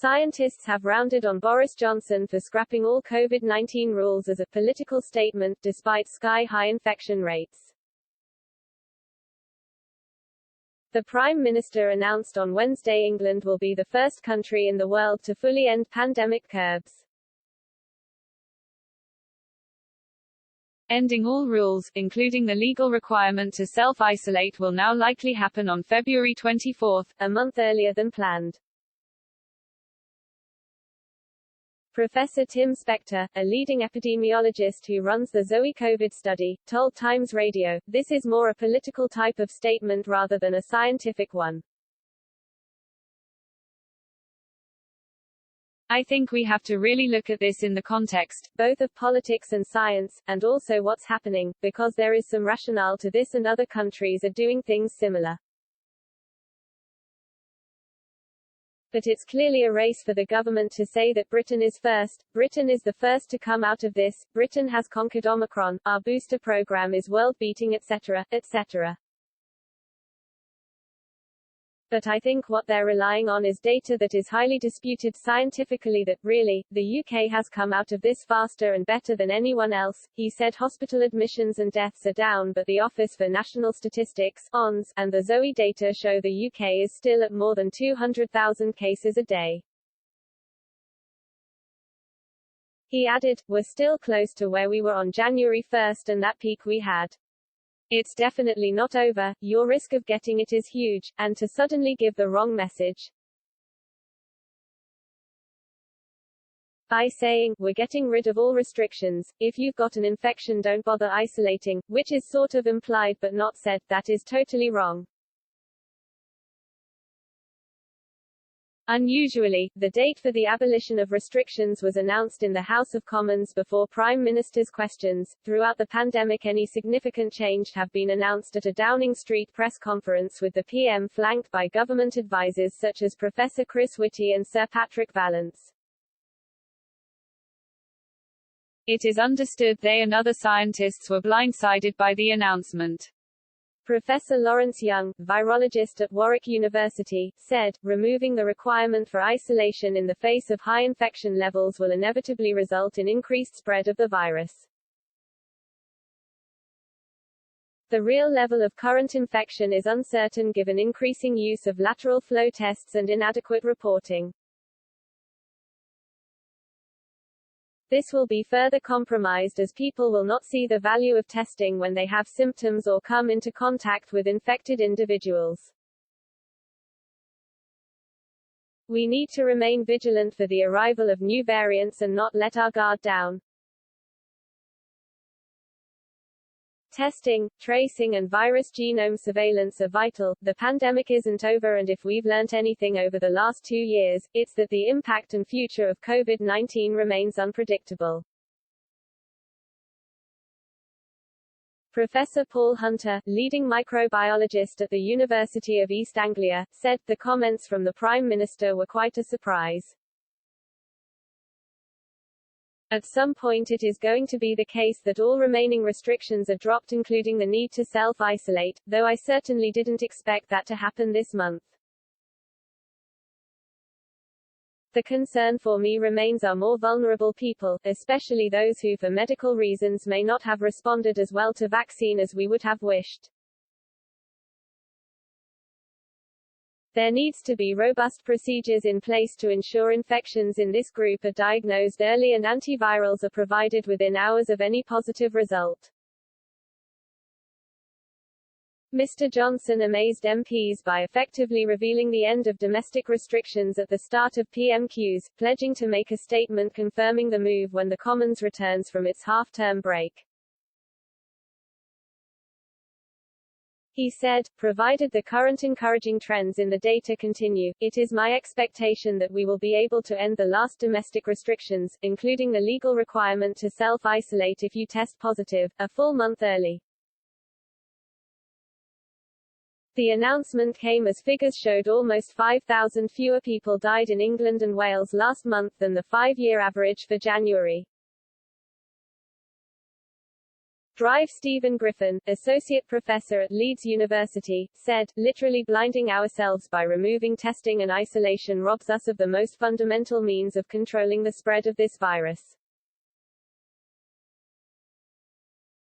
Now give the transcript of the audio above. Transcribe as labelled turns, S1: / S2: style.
S1: Scientists have rounded on Boris Johnson for scrapping all COVID-19 rules as a political statement, despite sky-high infection rates. The Prime Minister announced on Wednesday England will be the first country in the world to fully end pandemic curbs. Ending all rules, including the legal requirement to self-isolate, will now likely happen on February 24, a month earlier than planned. Professor Tim Spector, a leading epidemiologist who runs the Zoe COVID study, told Times Radio, "This is more a political type of statement rather than a scientific one. I think we have to really look at this in the context, both of politics and science, and also what's happening, because there is some rationale to this and other countries are doing things similar. But it's clearly a race for the government to say that Britain is first. Britain is the first to come out of this. Britain has conquered Omicron. Our booster program is world-beating, etc., etc. But I think what they're relying on is data that is highly disputed scientifically that, really, the UK has come out of this faster and better than anyone else." He said hospital admissions and deaths are down, but the Office for National Statistics (ONS) and the Zoe data show the UK is still at more than 200,000 cases a day. He added, "We're still close to where we were on January 1 and that peak we had. It's definitely not over, your risk of getting it is huge, and to suddenly give the wrong message by saying, we're getting rid of all restrictions, if you've got an infection don't bother isolating, which is sort of implied but not said, that is totally wrong." Unusually, the date for the abolition of restrictions was announced in the House of Commons before Prime Minister's questions. Throughout the pandemic, any significant change have been announced at a Downing Street press conference, with the PM flanked by government advisers such as Professor Chris Whitty and Sir Patrick Vallance. It is understood they and other scientists were blindsided by the announcement. Professor Lawrence Young, virologist at Warwick University, said, "Removing the requirement for isolation in the face of high infection levels will inevitably result in increased spread of the virus. The real level of current infection is uncertain given increasing use of lateral flow tests and inadequate reporting. This will be further compromised as people will not see the value of testing when they have symptoms or come into contact with infected individuals. We need to remain vigilant for the arrival of new variants and not let our guard down. Testing, tracing and virus genome surveillance are vital. The pandemic isn't over, and if we've learnt anything over the last 2 years, it's that the impact and future of COVID-19 remains unpredictable." Professor Paul Hunter, leading microbiologist at the University of East Anglia, said, "The comments from the Prime Minister were quite a surprise. At some point it is going to be the case that all remaining restrictions are dropped, including the need to self-isolate, though I certainly didn't expect that to happen this month. The concern for me remains our more vulnerable people, especially those who for medical reasons may not have responded as well to vaccine as we would have wished. There needs to be robust procedures in place to ensure infections in this group are diagnosed early and antivirals are provided within hours of any positive result." Mr. Johnson amazed MPs by effectively revealing the end of domestic restrictions at the start of PMQs, pledging to make a statement confirming the move when the Commons returns from its half-term break. He said, "Provided the current encouraging trends in the data continue, it is my expectation that we will be able to end the last domestic restrictions, including the legal requirement to self-isolate if you test positive, a full month early." The announcement came as figures showed almost 5,000 fewer people died in England and Wales last month than the 5-year average for January. Drive Stephen Griffin, associate professor at Leeds University, said, literally blinding ourselves by removing testing and isolation robs us of the most fundamental means of controlling the spread of this virus.